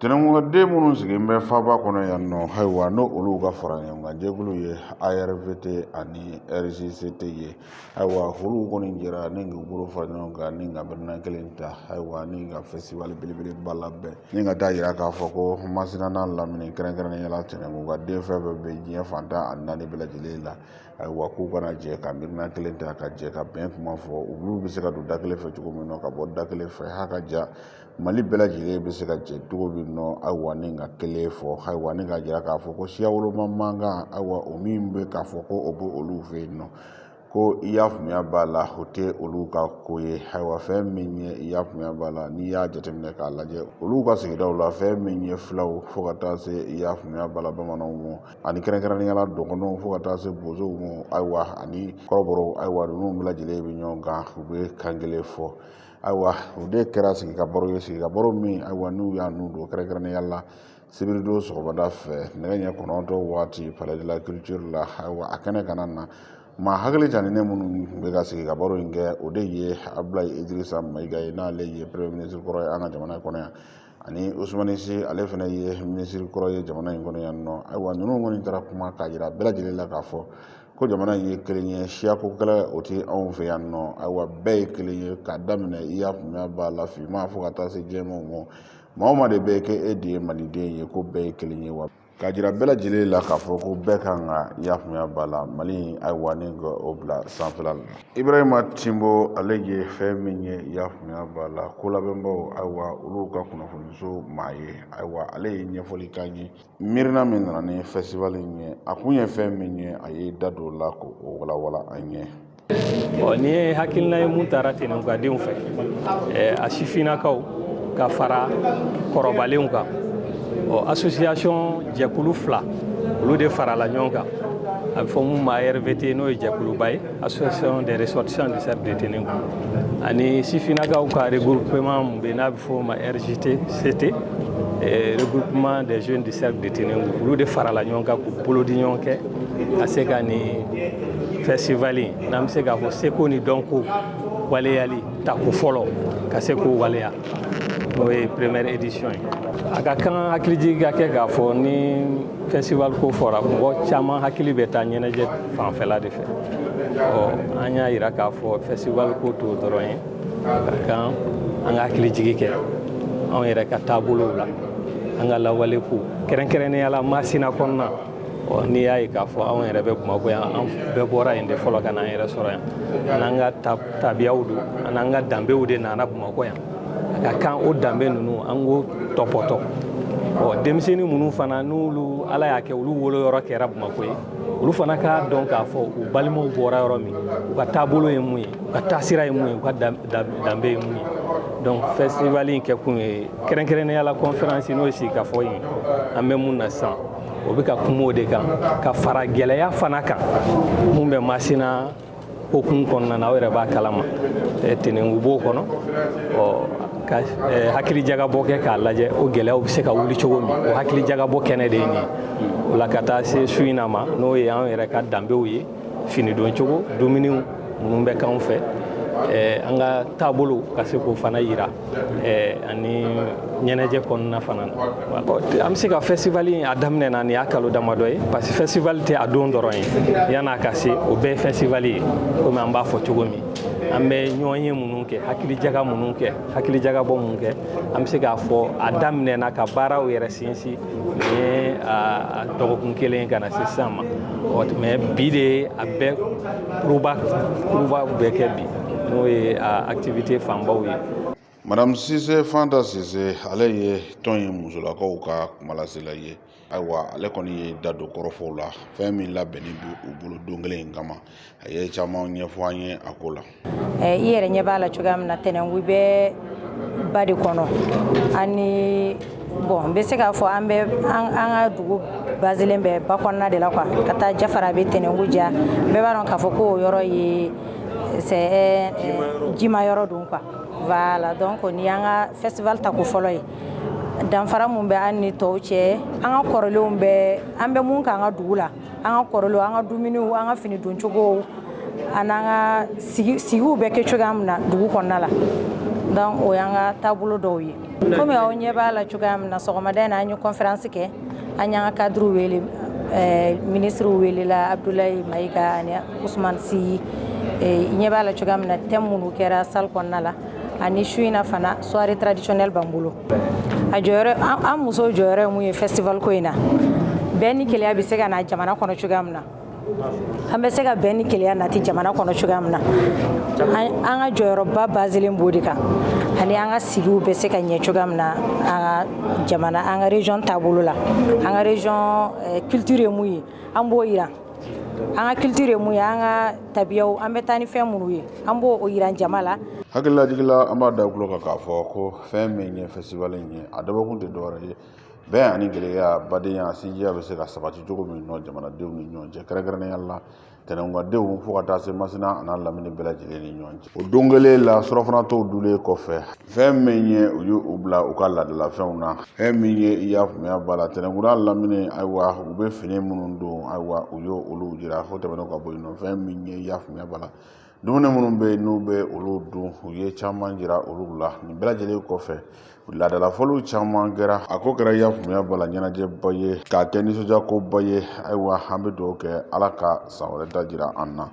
Tɛnɛnkunda minnu sigilen bɛ faaba kɔnɔ yan nɔ ayiwa n'o olu ka fara ɲɔgɔn kan jɛkulu ye ARVT ani RGCT ye ayiwa olu kɔni jɛra ni k'u bolo fara ɲɔgɔn kan ni ka birina kelen ta ayiwa ni ka festival belebeleba labɛn ni ka taa yira k'a fɔ ko Masina n'a lamini kɛrɛnkɛrɛnnenya la Tɛnɛnkuka den fɛn fɛn bɛ diɲɛ fantan ani naani bɛɛ lajɛlen la ayiwa k'u kana jɛ ka birina kelen ta ka jɛ ka bɛn kuma fɔ olu bɛ se ka don da kelen fɛ cogo min na ka bɔ da kelen fɛ ha ka ja Mali bɛɛ lajɛlen bɛ se ka jɛ cogo min na ayiwa ni ka kelen fɔ ayiwa ni ka jira k'a fɔ ko siya woloma mankan ayiwa o min bɛ k'a fɔ ko o bɛ olu fɛ yen nɔ ko i y'a faamuya b'a la o tɛ olu ka ko ye ayiwa fɛn min ye i y'a faamuya b'a la n'i y'a jateminɛ k'a lajɛ olu ka sigidaw la fɛn min ye filaw fo ka taa se i y'a faamuya b'a la bamananw ma ani kɛrɛnkɛrɛnnenya la dɔgɔnɔw fo ka taa se bozow ma ayiwa ani kɔrɔbɔrɔw ayiwa ninnu bɛɛ lajɛlen bɛ ɲɔgɔn kan u bɛ kan kelen fɔ ayiwa o de kɛra sigika baro ye sigika baro min ayiwa n'u y'a n'u don kɛrɛnkɛrɛnnenya la sibirido sɔgɔmada fɛ nɛgɛ ɲɛ 9 waati palais de la culture la ayiwa a kɛnɛ kana na maa hakili janinen minnu bɛ ka sigika baro in kɛ o de ye Abdulaye Idrissa Mayiga ye n'ale ye premier ministre kɔrɔ ye an ka jamana kɔnɔ yan ani Usumani Si ale fana ye ministre kɔrɔ ye jamana in kɔnɔ yan nɔ ayiwa ninnu kɔni taara kuma k'a jira bɛɛ lajɛlen la k'a fɔ ko jamana in ye kelen ye siyako kɛlɛ o tɛ anw fɛ yan nɔ ayiwa bɛɛ ye kelen ye k'a daminɛ i y'a faamuya b'a la finma fo ka taa se jɛmanw ma maa o maa de bɛ kɛ e de ye maliden ye ko bɛɛ ye kelen ye wa k'a jira bɛɛ lajɛlen la k'a fɔ ko bɛɛ kan ka i y'a faamuya b'a la Mali ayiwa ni ka o bila sanfɛla la Ibrahima Timbo ale ye fɛn min ye i y'a faamuya b'a la ko labɛnbaw ayiwa olu ka kunnafoniso maa ye ayiwa ale ye ɲɛfɔli k'an ye miirina min nana ni festival in ye a kun ye fɛn min ye a ye da don o la k'o walawala an ye. Ni ye hakilina ye mun taara Tɛnɛnkukadenw fɛ a sifinnakaw ka fara kɔrɔbalenw kan association jɛkulu fila olu de farala ɲɔgɔn kan a bɛ fɔ mun ma ARVT n'o ye jɛkuluba ye association des ressortissants du cercle de Tɛnɛnkuka ani sifinnakaw ka regroupement mun bɛ yen n'a bɛ fɔ o ma RGCT regroupement des jeunes du cercle de Tɛnɛnkuka olu de farala ɲɔgɔn kan k'u bolo di ɲɔgɔn kɛ ka se ka nin festival in n'an bɛ se k'a fɔ seko ni dɔnko waleyali tako fɔlɔ ka se k'o waleya n'o ye première édition ye a ka kan hakilijigi ka kɛ k'a fɔ ni festival ko fɔra mɔgɔ caman hakili bɛ taa ɲɛnajɛ fanfɛla de fɛ an y'a yira k'a fɔ festival ko t'o dɔrɔn ye ka kan an ka hakilijigi kɛ anw yɛrɛ ka taabolow la an ka lawale ko kɛrɛnkɛrɛnnenya la Masina kɔnɔna n'i y'a ye k'a fɔ anw yɛrɛ bɛ Bamakɔ yan an bɛɛ bɔra yen de fɔlɔ ka n'an yɛrɛ sɔrɔ yan an n'an ka tabiyaw don an n'an ka danbew de nana Bamakɔ yan a ka kan o danbe ninnu an k'o tɔpɔtɔ denmisɛnnin minnu fana n'olu Ala y'a kɛ olu woloyɔrɔ kɛra Bamakɔ ye olu fana k'a dɔn k'a fɔ u balimaw bɔra yɔrɔ min u ka taabolo ye mun ye u ka taasira ye mun ye u ka danbe ye mun ye donc festival in kɛ kun ye kɛrɛnkɛrɛnnenya la conférence n'o ye sigikafɔ ye an bɛ mun na sisan o bɛ ka kuma o de kan ka fara gɛlɛya fana kan mun bɛ Masina hokumu kɔnɔna na aw yɛrɛ b'a kalama Tɛnɛnkuka b'o kɔnɔ ka hakilijagabɔ kɛ k'a lajɛ o gɛlɛyaw bɛ se ka wuli cogo min o hakilijagabɔ kɛnɛ de ye nin ye o la ka taa se su in na ma n'o ye an yɛrɛ ka danbew ye finidon cogo dumuniw minnu bɛ k'anw fɛ an ka taabolo ka se k'o fana yira ani ɲɛnajɛ kɔnɔna fana na an bɛ se ka festival in a daminɛna nin y'a kalo damadɔ ye parce que festival tɛ a don dɔrɔn ye yan'a ka se o bɛɛ ye festival ye komi an b'a fɔ cogo min an bɛ ɲɔgɔn ye minnu kɛ hakilijaga minnu kɛ hakilijagabɔ minnu kɛ an bɛ se k'a fɔ a daminɛna ka baaraw yɛrɛ sinsin nin ye a dɔgɔkun kelen ka na se sisan ma mais bi de a bɛɛ kuruba bɛɛ kɛ bi n'o ye activité fanbaw ye. Madame Sise Fanta Sise ale ye tɔn ye musolakaw ka kumalasela ye ayiwa ale kɔni ye da don kɔrɔfɔw la fɛn min labɛnnen bɛ u bolo don kelen in kama a ye caman ɲɛfɔ an ye a ko la. I yɛrɛ ɲɛ b'a la cogoya min na Tɛnɛnkuka bɛ ba de kɔnɔ ani n bɛ se k'a fɔ an ka dugu basilen bɛ ba kɔnɔna de la quoi ka taa Jafara bɛ Tɛnɛnkuka ja bɛɛ b'a dɔn k'a fɔ ko o yɔrɔ ye jima yɔrɔ don quoi voilà donc ni y'an ka festival tako fɔlɔ ye danfara mun bɛ an ni tɔw cɛ an ka kɔrɔlenw bɛ an bɛ mun k'an ka dugu la an ka kɔrɔlenw an ka dumuniw an ka finidoncogow an n'an ka sigiw bɛ kɛ cogoya min na dugu kɔnɔna la donc o y'an ka taabolo dɔw ye komi aw ɲɛ b'a la cogoya min na sɔgɔmada in na an ye conférence kɛ an y'an ka cadre wele ministre welela Abdoulaye Mayiga ani Ousmane Sy ɲɛ b'a la cogoya min na thème minnu kɛra salle kɔnɔna la ani su in na fana soirée traditionnelle b'an bolo a jɔyɔrɔ an musow jɔyɔrɔ ye mun ye festival ko in na bɛn ni keleya bɛ se ka na jamana kɔnɔ cogoya min na an bɛ se ka bɛn ni keleya nati jamana kɔnɔ cogoya min na an ka jɔyɔrɔba baselen b'o de kan ani an ka sigiw bɛ se ka ɲɛ cogoya min na an ka jamana an ka région taabolo la an ka région culture ye mun ye an b'o yira an ka culture ye mun ye an ka tabiyaw an bɛ taa ni fɛn minnu ye an b'o yira jama la hakililajigila an b'a da tulo kan k'a fɔ ko fɛn min ye festival in ye a dabɔkun tɛ dɔwɛrɛ ye bɛn ani gɛlɛya badenya sinjiya bɛ se ka sabati cogo min nɔ jamanadenw ni ɲɔgɔn cɛ kɛrɛnkɛrɛnnenya la tɛnɛnguwadenw fo ka taa se Masina a n'a lamini bɛɛ lajɛlen ni ɲɔgɔn cɛ o don kelen la surɔfanatɔw dulen kɔfɛ fɛn min ye u ye u bila u ka laadalafɛnw na fɛn min ye i y'a faamuya b'a la tɛnɛnkura lamini ayiwa u bɛ fini minnu don ayiwa u y'o olu jira fo tɛmɛnen ka bɔ yen nɔ fɛn min ye i y'a faamuya b'a la dumuni minnu bɛ yen n'u bɛ olu dun u ye caman jira olu la nin bɛɛ lajɛlen kɔfɛ laadalafɔliw caman kɛra a ko kɛra i y'a faamuya b'a la ɲɛnajɛba ye k'a kɛ nisɔndiyakoba ye ayiwa an bɛ dugawu kɛ ala ka san wɛrɛ ta jira an na.